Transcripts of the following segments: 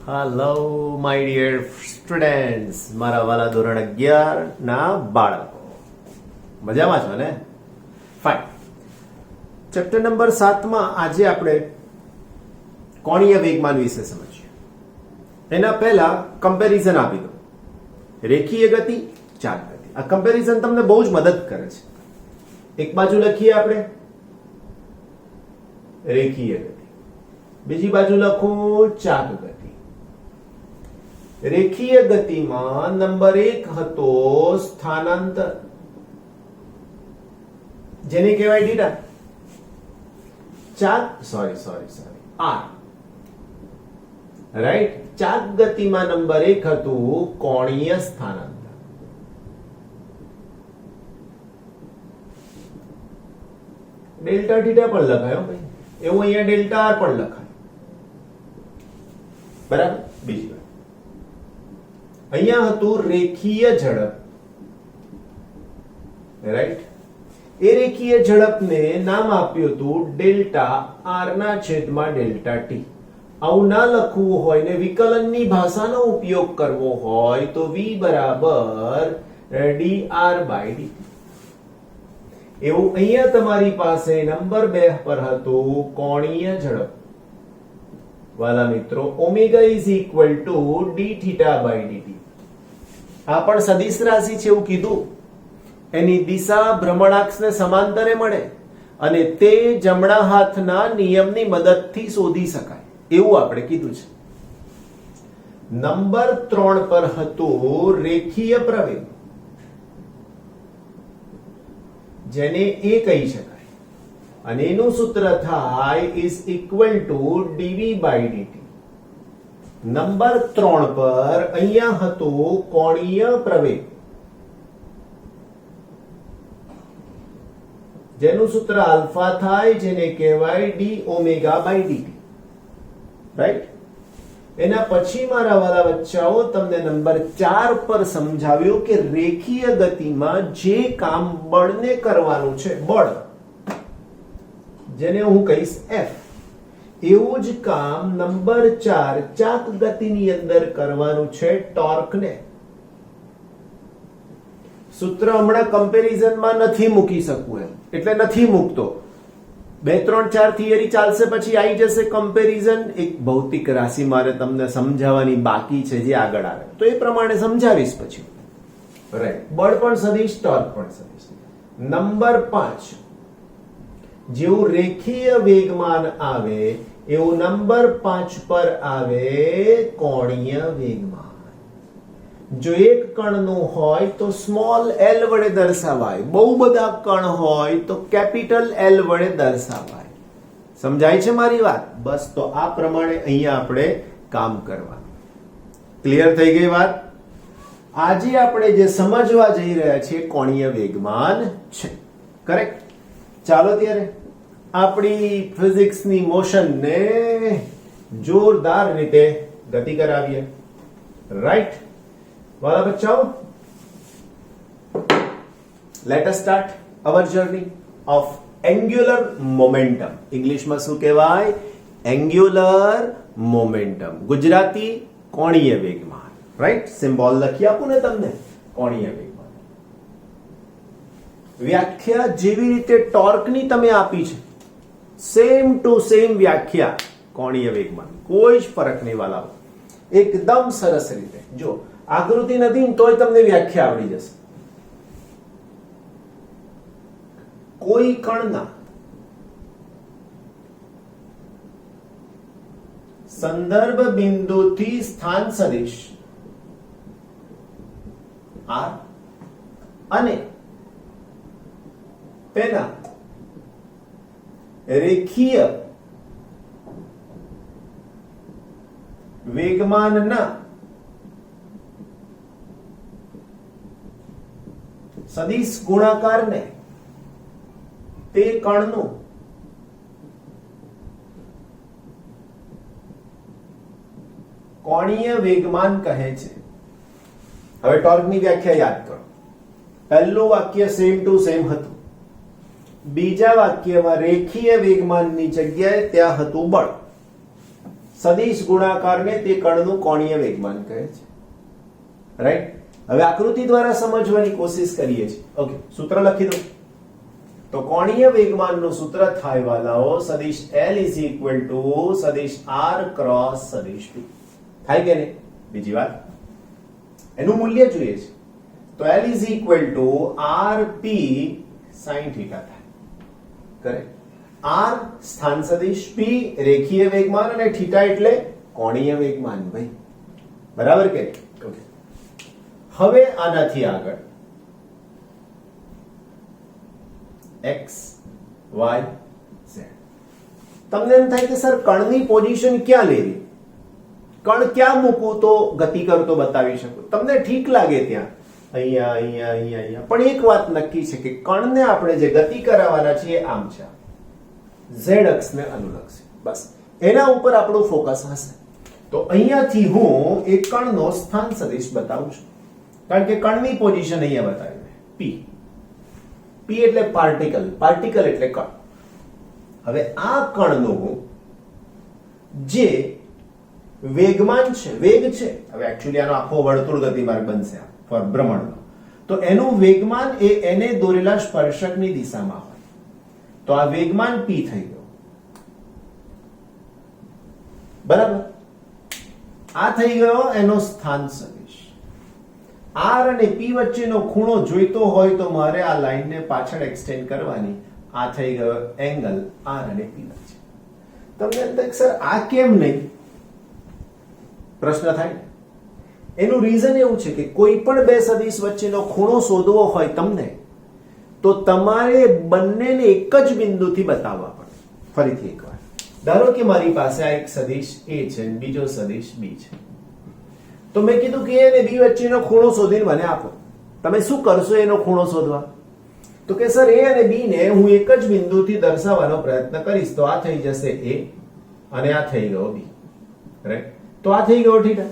Hello my dear students, મારા વાલા ધોરણ 11 ના બાળકો, મજામાં છો ને? ફાઇન. ચેપ્ટર નંબર 7 માં આજે આપણે કોણીય વેગમાન વિશે સમજીએ. એના પહેલા કમ્પેરિઝન આપી દો. રેખીય ગતિ, ચાક ગતિ. આ કમ્પેરિઝન તમને બહુ જ મદદ કરે છે. એક બાજુ લખીએ આપણે રેખીય ગતિ, બીજી બાજુ લખો ચાક ગતિ. રેખીય ગતિમાં નંબર 1 હતો સ્થાનાંતર, જેને કહેવાય થીટા. ચાક આર, રાઈટ. ચાક ગતિમાં નંબર 1 હતું કોણીય સ્થાનાંતર. ડેલ્ટા થીટા પણ લખાય ભાઈ, એવું અહીંયા ડેલ્ટા આર પણ લખાય, બરાબર. બીજી વાત, અહીંયા હતું રેખીય ઝડપ, રાઈટ. એ રેખીય ઝડપને નામ આપ્યું હતું ડેલ્ટા આર ના છેદમાં ડેલ્ટા ટી. આવું ના લખવું હોય ને વિકલનની ભાષાનો ઉપયોગ કરવો હોય તો v બરાબર dr બાય dt. એવું અહીંયા તમારી પાસે નંબર 2 પર હતું કોણીય ઝડપ. વાલા મિત્રો, omega is equal to d theta by dt. આ પણ સદિશ રાશિ છે એવું કીધું. એની દિશા ભ્રમણાક્ષને સમાંતરે મળે અને તે જમણા હાથના નિયમની મદદથી શોધી શકાય એવું આપણે કીધું છે. નંબર 3 પર હતું રેખીય પ્રવેગ, જેને એ કહી શકાય, અને એનું સૂત્ર થાય is equal to dv by dt. Number 3 પર અહીંયા હતું કોણીય પ્રવેગ, જેનું સૂત્ર આલ્ફા થાય, જેને કહેવાય d omega by dt, right. એના પછી મારા વાલા બચ્ચાઓ તમને નંબર 4 પર સમજાવ્યું કે રેખીય ગતિમાં જે કામ બળને કરવાનું છે, બળ, જેને હું કહીશ F, એવું જ કામ નંબર 4 ચાક ગતિની અંદર કરવાનું છે ટોર્કને. સૂત્ર હમણાં કમ્પેરિઝનમાં નથી મૂકી શકું એમ, એટલે નથી મૂકતો. 2, 3, 4 થિયરી ચાલશે, પછી આવી જશે કમ્પેરિઝન. એક ભૌતિક રાશિ મારે તમને સમજાવવાની બાકી છે, જે આગળ આવે તો એ પ્રમાણે સમજાવીશ પછી, રાઈટ. બળ પણ સદિશ, ટોર્ક પણ સદિશ. નંબર 5, જેવું રેખીય વેગમાન આવે એવું નંબર 5 પર આવે કોણીય વેગમાન. જો એક કણનું હોય તો સ્મોલ l વડે દર્શાવાય, બહુ બધા કણ હોય તો કેપિટલ L વડે દર્શાવાય. સમજાય છે મારી વાત? બસ, તો આ પ્રમાણે અહીંયા આપણે કામ કરવાનું. ક્લિયર થઈ ગઈ વાત? આજે આપણે જે સમજવા જઈ રહ્યા છીએ કોણીય વેગમાન છે, કરેક્ટ. ચાલો ત્યારે આપણી ફિઝિક્સની મોશનને જોરદાર રીતે ગતિ કરાવીએ, રાઈટ. વાલા બચ્ચાઓ, let us start our journey of angular momentum. ઇંગ્લિશમાં શું કહેવાય? Angular momentum. ગુજરાતી કોણીય વેગમાન, રાઈટ. સિમ્બોલ લખી આપું ને તમને, કોણીય વેગમાન. વ્યાખ્યા જેવી રીતે ટોર્કની તમે આપી છે, સેમ ટુ સેમ વ્યાખ્યા કોણીય વેગમાન. કોઈ જ ફરક નહીં વાલાઓ, એકદમ સરસ રીતે. જો આકૃતિ નથી તોય તમને વ્યાખ્યા આવડી જશે. કોઈ કણના સંદર્ભ બિંદુથી સ્થાન સદિશ r અને તેના રેખીય વેગમાનના સદિશ ગુણાકારને તે કણનું કોણીય વેગમાન કહે છે. હવે ટોર્કની વ્યાખ્યા યાદ કરો. પહેલું વાક્ય સેમ ટુ સેમ હતું. બીજા વાક્યમાં રેખીય વેગમાનની જગ્યાએ ત્યાં હતું બળ. સદિશ ગુણાકારને તે કણનું કોણીય વેગમાન કહે છે. રાઈટ? હવે આકૃતિ દ્વારા સમજવાની કોશિશ કરીએ છીએ. ઓકે, સૂત્ર લખી દો. તો કોણીય વેગમાનનું સૂત્ર થાય વાલાઓ સદિશ L ઇઝ ઇક્વલ ટુ સદિશ R ક્રોસ સદિશ P. થાય કે નહીં? બીજી વાત, એનું મૂલ્ય જોઈએ છે. તો L is equal two RP sin theta થાય. કરેક્ટ? R સ્થાન સદિશ, P રેખીય વેગમાન અને થીટા એટલે કોણીય વેગમાન. ભાઈ બરાબર કે? ઓકે, હવે આનાથી આગળ x y z. તમને એમ થાય કે સર કણની પોઝિશન ક્યાં લેવી, કણ ક્યાં મૂકવું તો ગતિ કરતો બતાવી શકું? તમને ઠીક લાગે ત્યાં અહીંયા અહીંયા અહીંયા અહીંયા, પણ એક વાત નક્કી છે કે કણને આપણે જે ગતિ કરાવવાના છીએ આમ છે, z અક્ષને અનુલક્ષી. બસ એના ઉપર આપણું ફોકસ હશે. તો અહીંયાથી હું એક કણનો સ્થાન સદિશ બતાવું છું, કારણ કે કણની પોઝિશન અહીંયા બતાવી p. p એટલે પાર્ટિકલ, પાર્ટિકલ એટલે કણ. હવે આ કણનું જે વેગમાન છે, વેગ છે, હવે એકચ્યુઅલી આનો આખો વર્તુળ ગતિમાર્ગ બનશે ફોર ભ્રમણનો, તો એનું વેગમાન એ એને દોરેલા સ્પર્શકની દિશામાં હોય. તો આ વેગમાન p થઈ ગયો. બરાબર? આ થઈ ગયો એનો સ્થાન સદિશ. R અને P વચ્ચેનો ખૂણો જોઈતો હોય તો મારે આ લાઈનને પાછળ એક્સટેન્ડ કરવાની. આ થઈ ગયો એંગલ R અને P વચ્ચે. તમને એમ થાય સર આ કેમ નહીં, પ્રશ્ન થાય. એનું રીઝન એવું છે કે કોઈ પણ બે સદિશ વચ્ચેનો ખૂણો શોધવો હોય તમને, તો તમારે બંનેને એક જ બિંદુથી બતાવવા પડે. ફરીથી એકવાર ધારો કે મારી પાસે આ એક સદિશ A છે અને બીજો સદિશ B છે. તો મેં કીધું કે A અને B વચ્ચેનો ખૂણો શોધીને મને આપો. તમે શું કરશો એનો ખૂણો શોધવા? તો કે સર A અને B ને હું એક જ બિંદુથી દર્શાવવાનો પ્રયત્ન કરીશ. તો આ થઈ જશે A અને આ થઈ ગયો B. રાઈટ? તો આ થઈ ગયો થીટા.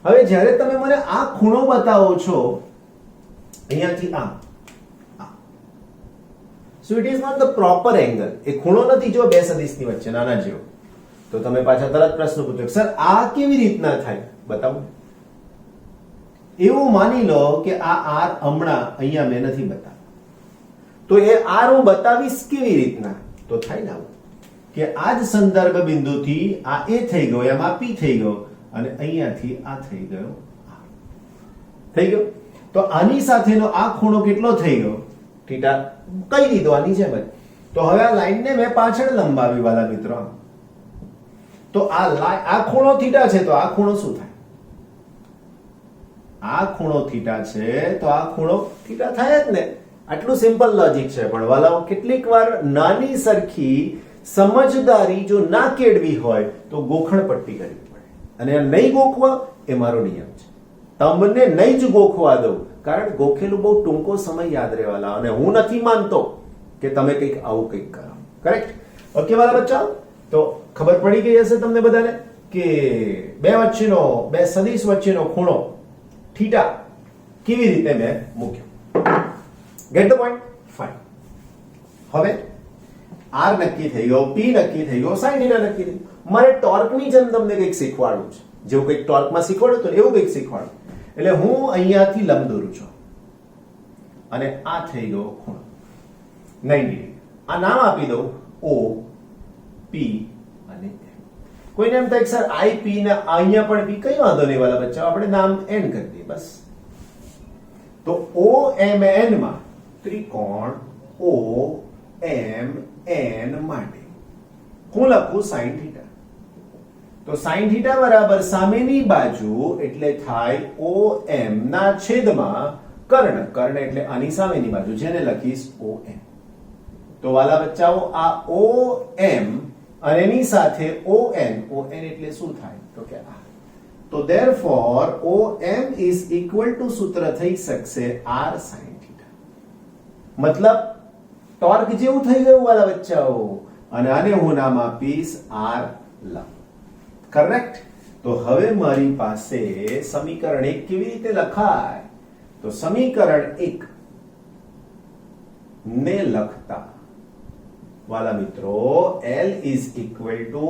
હવે જ્યારે તમે મને આ ખૂણો બતાવો છો અહીંયાથી આમ, so it is not the proper angle. એ ખૂણો નથી જો બે સદિશની વચ્ચે નાના જેવો. તો તમે પાછા તરત પ્રશ્ન પૂછો સર આ કેવી રીતના થાય, બતાવો. એવું માની લો કે આ R હમણાં અહીંયા મેં નથી બતાવ્યું, તો એ R હું બતાવીશ કેવી રીતના? તો થાય ને આવું કે આ જ સંદર્ભ બિંદુથી આ A થઈ ગયો, એમાં P થઈ ગયો અને અહીંયાથી આ થઈ ગયો R. થઈ ગયો? તો આની સાથેનો આ ખૂણો કેટલો થઈ ગયો? થીટા કહી દીધો આની જેમ જ. તો હવે આ લાઈનને મેં પાછળ લંબાવી વાલા મિત્રો. તો આ ખૂણો થીટા છે, તો આ ખૂણો શું થાય? આ ખૂણો થીટા છે તો આ ખૂણો થીટા થાય જ ને. આટલું સિમ્પલ લોજિક છે. પણ વાલાઓ કેટલીક વાર નાની સરખી સમજદારી જો ના કેળવી હોય તો ગોખણ પટ્ટી કરવી પડે, અને નહીં ગોખવા એ મારો નિયમ છે. તમને નહીં જ ગોખવા દઉં, કારણ ગોખેલું બહુ ટૂંકો સમય યાદ રહેવાલા, અને હું નથી માનતો કે તમે કંઈક આવું કંઈક કરો. કરેક્ટ? ઓકે વાલા બચ્ચાઓ, તો ખબર પડી ગઈ હશે તમને બધાને કે બે સદિશ વચ્ચેનો ખૂણો થીટા કેવી રીતે મેં મૂક્યો. Get the point? ફાઇન. હવે R નક્કી થઈ ગયો, P નક્કી થઈ ગયો, sin θ નક્કી થઈ ગયો. મારે ટોર્કની જેમ તમને કંઈક શીખવાડવું છે, જેવું કંઈક ટોર્કમાં શીખવાડ્યું હતું એવું કંઈક શીખવાડું. એટલે હું અહીંયાથી લંબ દોરું છું અને આ થઈ ગયો ખૂણો 90 ડિગ્રી. આ નામ આપી દઉં O P અને M. કોઈને એમ થાય સર IP ને અહીંયા પણ P, કઈ વાંધો નહીં વાલા બચ્ચા, આપણે નામ N કરી દઈએ બસ. તો OMN માં ત્રિકોણ OMN માટે હું લખું sin θ. તો sin θ બરાબર સામેની બાજુ એટલે થાય OM ના છેદમાં કર્ણ. કર્ણ એટલે આની સામેની બાજુ, જેને લખીશ OM. તો વાલા બચ્ચાઓ આ OM અને એની સાથે ON એટલે શું થાય? તો કે આ. તો therefore OM is equal to સૂત્ર થઈ શકશે R sin θ. મતલબ ટોર્ક જેવું થઈ ગયું વાલા બચ્ચાઓ, અને આને હું નામ આપીશ R લંબ. કરેક્ટ? તો હવે મારી પાસે સમીકરણ 1 કેવી રીતે લખાય? તો સમીકરણ 1 ને લખતા વાલા મિત્રો L is equal to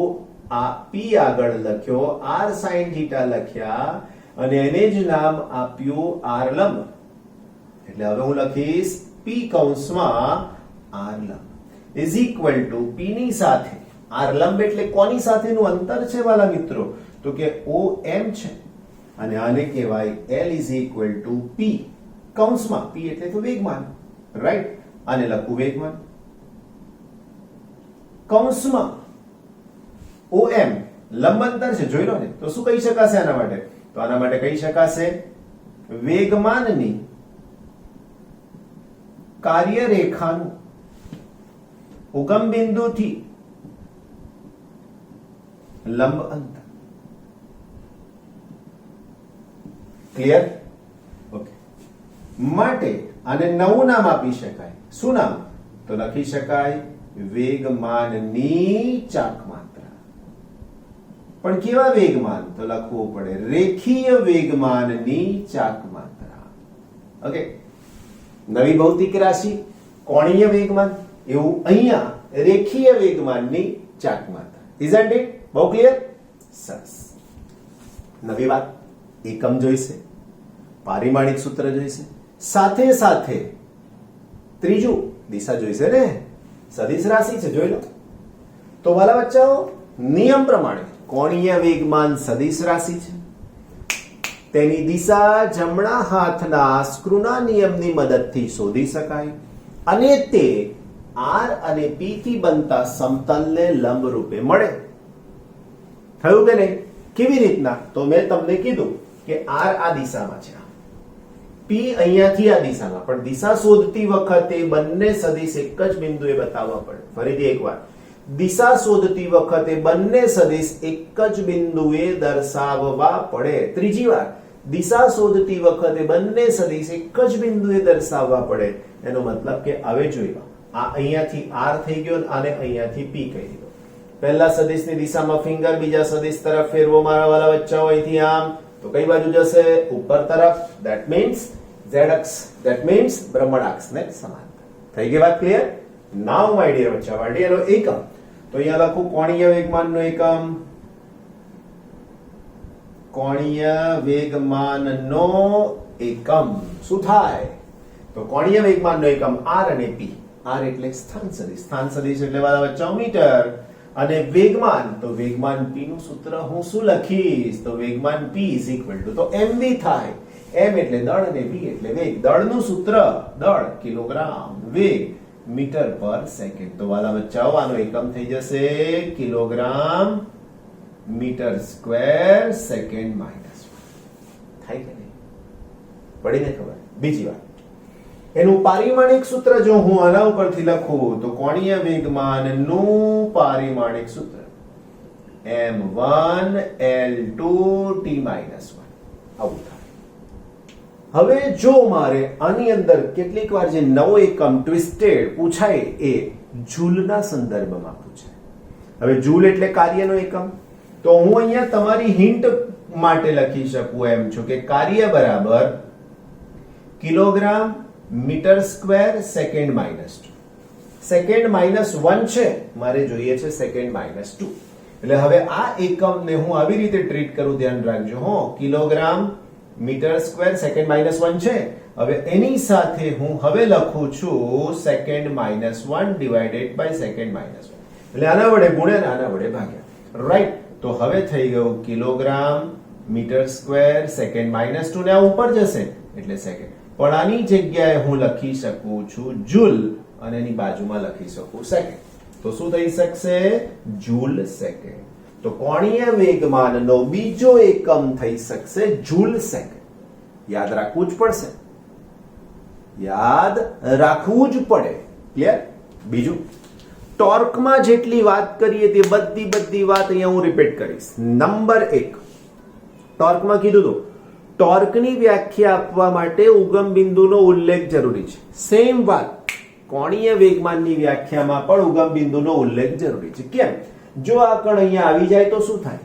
આ p આગળ લખ્યો, r sin θ લખ્યા અને એને જ નામ આપ્યું r લંબ. એટલે હવે હું લખીશ p કૌંસમાં r લંબ ઇઝ ઇક્વલ ટુ p ની સાથે r લંબ એટલે કોની સાથેનું અંતર છે વાલા મિત્રો? તો કે OM છે અને આને કહેવાય L is equal two p કૌંસમાં p એટલે તો વેગમાન, રાઈટ? આને લખું વેગમાન કૌંસમાં OM લંબ અંતર છે, જોઈ લો ને. તો શું કહી શકાશે આના માટે? તો આના માટે કહી શકાશે વેગમાનની કાર્યરેખાનું ઉગમ બિંદુથી લંબ અંતર. ક્લિયર? ઓકે. માટે આને નવું નામ આપી શકાય. શું નામ? તો લખી શકાય વેગમાનની ચાક માત્રા. પણ કેવા વેગમાન? તો લખવું પડે રેખીય વેગમાનની ચાક માત્રા. ઓકે. નવી ભૌતિક રાશિ કોણીય વેગમાન, એવું અહીંયા રેખીય વેગમાનની ચાક માત્રા. Isn't it? બહુ ક્લિયર? સરસ. નવી વાત, એકમ જોઈશે, પારિમાણિક સૂત્ર જોઈશે, સાથે સાથે ત્રીજું દિશા જોઈશે ને, સદિશ રાશિ છે, જોઈ લો. તો વાલા બચ્ચાઓ, નિયમ પ્રમાણે કોણીય વેગમાન સદિશ રાશિ છે, તેની દિશા જમણા હાથના સ્ક્રૂના નિયમની મદદથી શોધી શકાય અને તે r અને p થી બનતા સમતલને લંબ રૂપે મળે. થયું કે નહીં? કેવી રીતના? તો મેં તમને કીધું કે r આ દિશામાં છે, p અહીંયાથી આ દિશામાં, પણ દિશા શોધતી વખતે બંને સદિશ એક જ બિંદુએ બતાવવા પડે. ફરીથી એકવાર, દિશા શોધતી વખતે બંને સદિશ એક જ બિંદુએ દર્શાવવા પડે. ત્રીજી વાર, દિશા શોધતી વખતે બંને સદિશ એક જ બિંદુએ દર્શાવવા પડે. એનો મતલબ કે હવે જોઈ લો, આ અહીંયાથી r થઈ ગયો અને આને અહીંયાથી p કહી દીધો. પહેલા સદિશની દિશામાં ફિંગર બીજા સદિશ તરફ ફેરવો મારા વાલા બચ્ચાઓ. અહીંથી આમ તો કઈ બાજુ જશે? ઉપર તરફ. ધેટ મીન્સ z અક્ષ, ધેટ મીન્સ ભ્રમણાક્ષને સમાંતર. થઈ ગઈ વાત ક્લિયર? નાઉ માય ડિયર બચ્ચા, વાડી એનો એકમ તો અહીંયા લખું કોણીય વેગમાનનો એકમ. કોણીય વેગમાનનો એકમ શું થાય? તો કોણીય વેગમાનનો એકમ r અને p. r એટલે સ્થાન સદિશ, સ્થાન સદિશ એટલે વાલા બચ્ચાઓ મીટર, અને વેગમાન, તો વેગમાન p નું સૂત્ર હું શું લખીશ? તો વેગમાન p ઇઝ ઇક્વલ ટુ, તો mv થાય. m એટલે દળ અને v એટલે વેગ. દળનું સૂત્ર દળ કિલોગ્રામ, વેગ મીટર પર સેકન્ડ. તો વાલા બચ્ચાઓ આનો એકમ થઈ જશે kilogram metre square second minus. થાય કે નહીં? પડીને ખબર? બીજી વાત, એનું પારિમાણિક સૂત્ર જો હું આના ઉપરથી લખું તો કોણીય વેગમાનનું પારિમાણિક સૂત્ર m1L2t-1 આવું થાય. હવે જો મારે આની અંદર કેટલીક વાર જે નવો એકમ ટ્વિસ્ટેડ પૂછાય એ જૂલના સંદર્ભમાં પૂછાય. હવે જૂલ એટલે કાર્યનો એકમ, તો હું અહીંયા તમારી હિન્ટ માટે લખી શકું એમ છું કે કાર્ય બરાબર kilogram metre square second minus 2. Second minus 1 છે, મારે જોઈએ છે સેકન્ડ માઇનસ 2. એટલે હવે આ એકમને હું આવી રીતે ટ્રીટ કરું, ધ્યાન રાખજો હો. Kilogram metre square second minus 1 છે. હવે એની સાથે હું હવે લખું છું second minus 1 divided by second minus 1. એટલે આના વડે ગુણ્યા અને આના વડે ભાગ્યા, રાઈટ? તો હવે થઈ ગયું kilogram metre square second minus 2 ને આ ઉપર જશે એટલે સેકન્ડ. પણ આની જગ્યાએ હું લખી શકું છું જૂલ અને એની બાજુમાં લખી શકું સેકન્ડ. તો શું થઈ શકશે? Joule second. તો કોણીય વેગમાનનો બીજો એકમ થઈ શકશે જૂલ સેકન્ડ. યાદ રાખવું જ પડશે, યાદ રાખવું જ પડે. ક્લિયર? બીજું, ટોર્કમાં જેટલી વાત કરીએ તે બધી વાત અહીંયા હું રિપીટ કરીશ. નંબર 1, ટોર્કમાં કીધું તો ટોર્કની વ્યાખ્યા આપવા માટે ઉગમ બિંદુનો ઉલ્લેખ જરૂરી છે. સેમ વાત કોણીય વેગમાનની વ્યાખ્યામાં પણ ઉગમ બિંદુનો ઉલ્લેખ જરૂરી છે. કેમ? જો આ કણ અહીંયા આવી જાય તો શું થાય?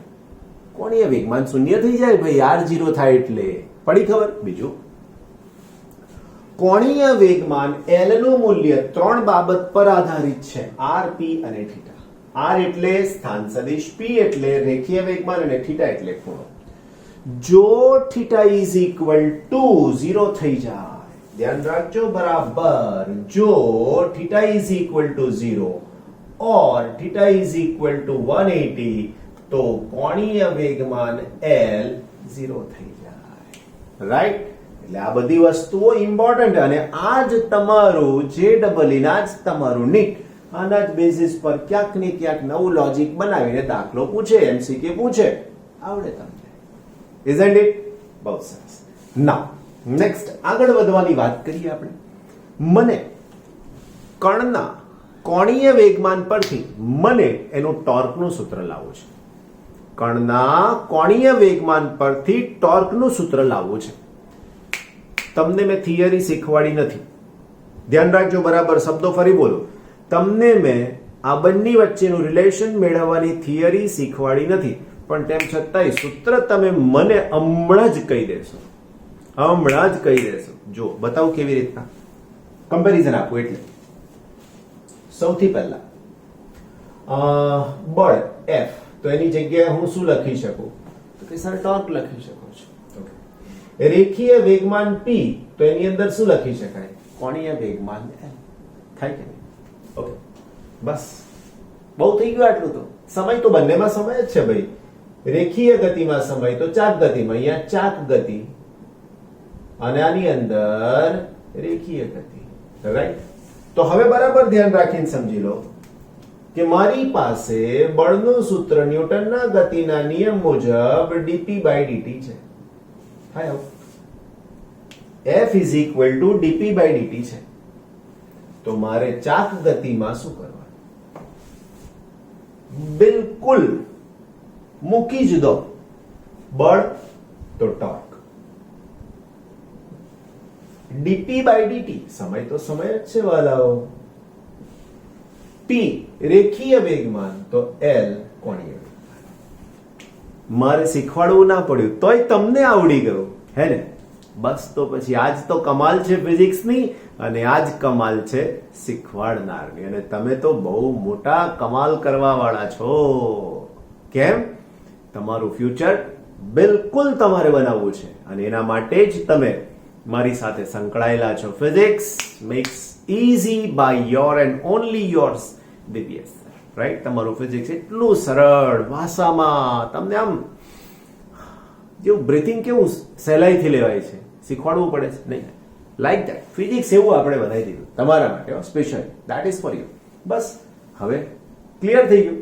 કોણીય વેગમાન શૂન્ય થઈ જાય ભાઈ, r0 થાય એટલે. પડી ખબર? બીજું, કોણીય વેગમાન L નું મૂલ્ય 3 બાબત પર આધારિત છે, r, p અને θ. આર એટલે સ્થાન સદિશ, પી એટલે રેખીય વેગમાન અને થીટા એટલે ખૂણો. જો થીટા ઇઝ ઇક્વલ ટુ 0 થઈ જાય, ધ્યાન રાખજો બરાબર, જો theta is equal two 0 or theta is equal two 180 તો કોણીય વેગમાન L 0 થઈ જાય. રાઈટ? એટલે આ બધી વસ્તુઓ ઇમ્પોર્ટન્ટ, અને આ જ તમારું જે ડબલ ઇન, આ જ તમારું નીટ, આના જ બેસિસ પર ક્યાંક ને ક્યાંક નવું લોજિક બનાવીને દાખલો પૂછે, એમસીક્યુ પૂછે, આવડે તમને. Isn't it? બહુ સરસ. નાઉ નેક્સ્ટ આગળ વધવાની વાત કરીએ આપણે. મને કણના કોણીય વેગમાન પરથી મને એનું ટોર્કનું સૂત્ર લાવવું છે. કણના કોણીય વેગમાન પરથી ટોર્કનું સૂત્ર લાવવું છે. તમને મેં થિયરી શીખવાડી નથી, ધ્યાન રાખજો બરાબર, શબ્દો ફરી બોલો. તમને મેં આ બંને વચ્ચેનું રિલેશન મેળવવાની થિયરી શીખવાડી નથી, પણ તેમ છતાંય સૂત્ર તમે મને હમણાં જ કહી દેશો, હમણાં જ કહી દેશો. જો બતાવું કેવી રીતના કમ્પેરિઝન આપું. એટલે સૌથી પહેલા બળ F, તો એની જગ્યાએ હું શું લખી શકું? તો કે સર ટોર્ક લખી શકો છો. રેખીય વેગમાન P, તો એની અંદર શું લખી શકાય? કોણીય વેગમાન L. થાય કે નહીં? ઓકે, બસ બહુ થઈ ગયું આટલું. તો સમય તો બંનેમાં સમય જ છે ભાઈ. રેખીય ગતિમાં સમય તો ચાક ગતિમાં, અહીંયા ચાક ગતિ અને આની અંદર રેખીય ગતિ. રાઈટ? તો હવે બરાબર ધ્યાન રાખીને સમજી લો કે મારી પાસે બળનું સૂત્ર ન્યૂટનના ગતિના નિયમ મુજબ dp/dt છે. હાય, F is equal to dp/dt છે. તો મારે ચાક ગતિમાં શું કરવાનું? બિલકુલ મૂકી જ દો. બળ તો ટોર્ક, dp/dt સમય તો સમય જ છે વાલાઓ. P રેખીય વેગમાન, તો L કોણીય વેગમાન. મારે શીખવાડવું ના પડ્યું તોય તમને આવડી ગયું, હે ને? બસ તો પછી આજ તો કમાલ છે ફિઝિક્સની, અને આજ કમાલ છે શીખવાડનારની. અને તમે તો બહુ મોટા કમાલ કરવા વાળા છો. કેમ? તમારું ફ્યુચર બિલકુલ તમારે બનાવવું છે, અને એના માટે જ તમે મારી સાથે સંકળાયેલા છો. Physics makes easy by your and only yours DPS. Right? તમારું ફિઝિક્સ એટલું સરળ ભાષામાં, તમને આમ જેવું બ્રીથિંગ કેવું સહેલાઈથી લેવાય છે, શીખવાડવું પડે છે નહીં? લાઈક ધેટ ફિઝિક્સ એવું આપણે બનાવી દીધું તમારા માટે, special. That is for you. બસ હવે ક્લિયર થઈ ગયું.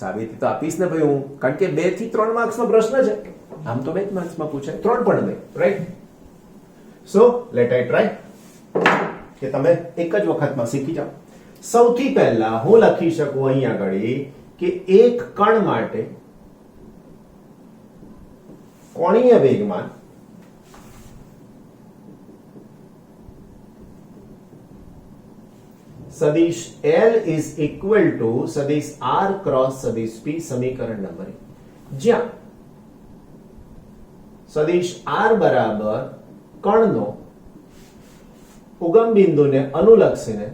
સાબિતી તો આપીશ ને ભાઈ હું, કારણ કે 2 થી 3 માર્ક્સનો પ્રશ્ન છે. આમ તો 2 માર્ક્સમાં પૂછાય, 3 પણ નહીં. રાઈટ? સો લેટ આઈ ટ્રાય કે તમે એક જ વખતમાં શીખી જાઓ. સૌથી પહેલા હું લખી શકું અહીંયા આગળ કે એક કણ માટે કોણીય વેગમાન સદિશ L is equal to સદિશ R ક્રોસ સદિશ P. સમીકરણ નંબર 1, જ્યાં સદિશ R બરાબર કણનો ઉગમ બિંદુને અનુલક્ષીને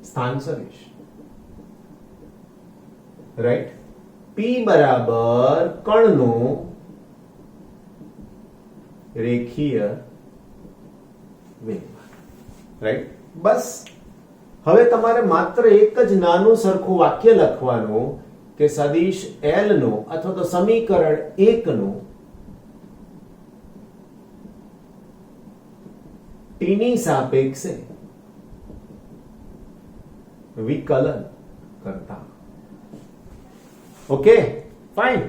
સ્થાન સદિશ. રાઈટ? P બરાબર કણનું રેખીય વેગમાન. રાઈટ? બસ હવે તમારે માત્ર એક જ નાનું સરખું વાક્ય લખવાનું કે સદિશ L નું અથવા તો સમીકરણ 1 નું t ની સાપેક્ષે વિકલન કરતા. ઓકે, ફાઇન,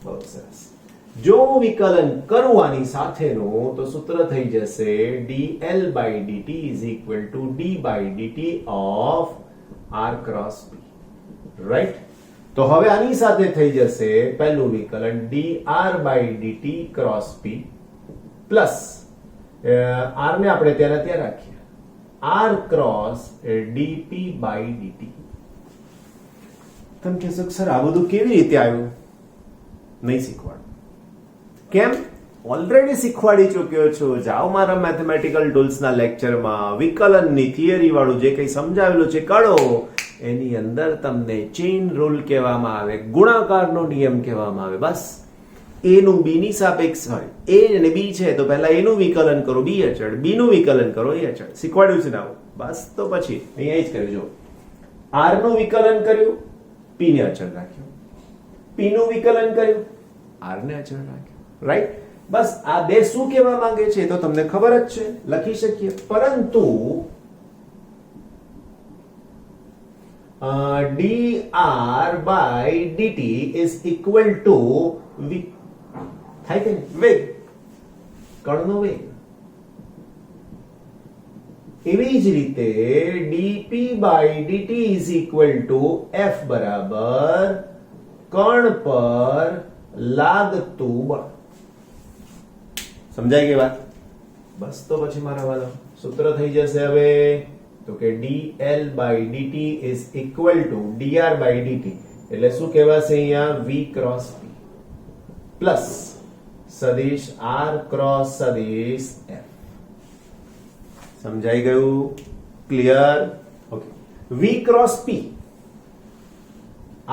બહુ સરસ. જો હું વિકલન કરું આની સાથેનું, તો સૂત્ર થઈ જશે dl/dt is equal to d/dt of r cross p. Right? તો હવે આની સાથે થઈ જશે પહેલું વિકલન dr/dt cross p plus r ને આપણે ત્યાં ત્યાં રાખીએ, r cross dp/dt. તમે કહેશો સર આ બધું કેવી રીતે આવ્યું? નહીં શીખવાડું. કેમ? ઓલરેડી શીખવાડી ચૂક્યો છું. જાઓ મારા મેથેમેટિકલ ટૂલ્સના લેક્ચરમાં વિકલનની થિયરી વાળું જે કંઈ સમજાવેલું છે કરો. એની અંદર તમને ચેઇન રૂલ કહેવામાં આવે, ગુણાકારનો નિયમ કહેવામાં આવે. બસ a નું b ની સાપેક્ષ હોય, a અને b છે તો પહેલા a નું વિકલન કરો b અચળ, b નું વિકલન કરો a અચળ. શીખવાડ્યું છે ને આવું? બસ તો પછી અહીંયા જ કર્યું. જો r નું વિકલન કર્યું, p ને અચળ રાખ્યું, p નું વિકલન કર્યું, r ને અચળ રાખ્યું. રાઈટ? બસ આ બે શું કહેવા માંગે છે તો તમને ખબર જ છે, લખી શકીએ. પરંતુ dr by dt is equal to v, થાય કે વેગ, કણનો વેગ. એવી જ રીતે dp by dt is equal to f બરાબર કણ પર લાગતું બળ. સમજાય ગઈ વાત? બસ તો પછી મારા વાળા સૂત્ર થઈ જશે હવે તો કે dl by dt is equal to dr by dt એટલે શું કહેવાશે અહીંયા v ક્રોસ p પ્લસ સદિશ r ક્રોસ સદિશ f. સમજાઈ ગયું? Clear? Okay. v cross p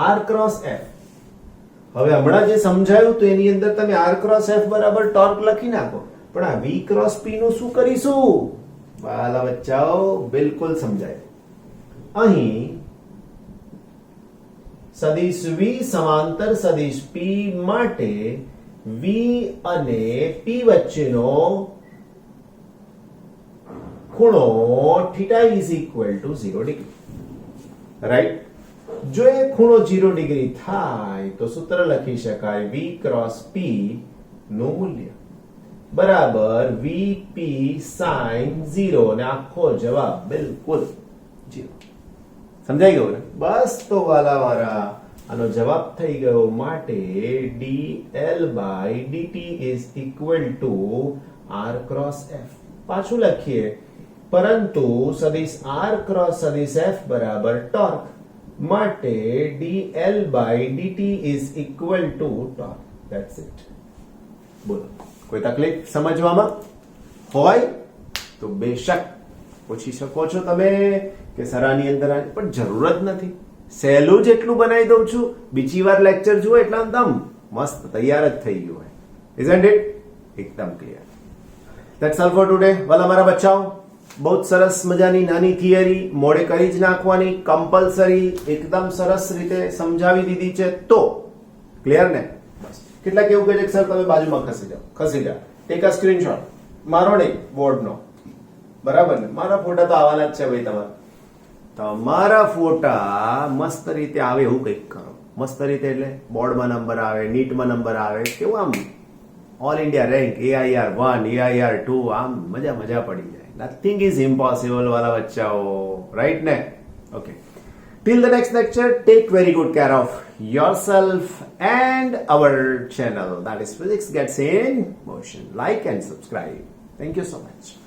r cross f. હવે હમણાં જે સમજાયું તો એની અંદર તમે r ક્રોસ f બરાબર ટોર્ક લખી નાખો, પણ આ v ક્રોસ p નું શું કરીશું? વાલા બચ્ચાઓ બિલકુલ સમજાય. અહીં સદિશ v સમાંતર સદિશ p માટે v અને p વચ્ચેનો ખૂણો θ is equal to 0 degree. Right? જો એ ખૂણો 0 ડિગ્રી થાય તો સૂત્ર લખી શકાય v ક્રોસ p નું મૂલ્ય બરાબર vp sin 0 અને આખો જવાબ બિલકુલ 0. સમજાઈ ગયું ને? બસ તો વાલા વાળા આનો જવાબ થઈ ગયો. માટે dl by dt is equal to r cross f. પાછું લખીએ, પરંતુ સદિશ r cross સદિશ f બરાબર ટોર્ક માટે dl by dt is equal to torque. That's it. બોલો, કોઈ તકલીફ સમજવામાં હોય તો બેશક પૂછી શકો છો તમે કે સરાની અંદર, પણ જરૂર જ નથી. સહેલું જ એટલું બનાવી દઉં છું, બીજી વાર લેક્ચર જુઓ એટલે એકદમ મસ્ત તૈયાર જ થઈ ગયું હોય. Isn't it? એકદમ clear. That's all for today. વાલા મારા બચ્ચાઓ, બહુ સરસ મજાની નાની થિયરી મોડે કરી જ નાખવાની, કમ્પલસરી એકદમ સરસ રીતે સમજાવી દીધી છે. તો ક્લિયર ને? બસ કેટલાક એવું કહે છે સર તમે બાજુમાં ખસી જાઓ, ટેક અ સ્ક્રીનશોટ. મારો નહીં, બોર્ડનો. બરાબર ને? મારા ફોટા તો આવવાના જ છે ભાઈ. તમારા ફોટા મસ્ત રીતે આવે એવું કંઈક કરો. મસ્ત રીતે એટલે બોર્ડમાં નંબર આવે, નીટમાં નંબર આવે, કેવું આમ all India rank, AIR 1, AIR 2, આમ મજા પડી જાય. Nothing is impossible વાલા બચ્ચાઓ. રાઈટ ને? Okay. Till the next lecture, take very good care of yourself and our channel, that is Physics Gets in Motion. Like and subscribe. Thank you so much.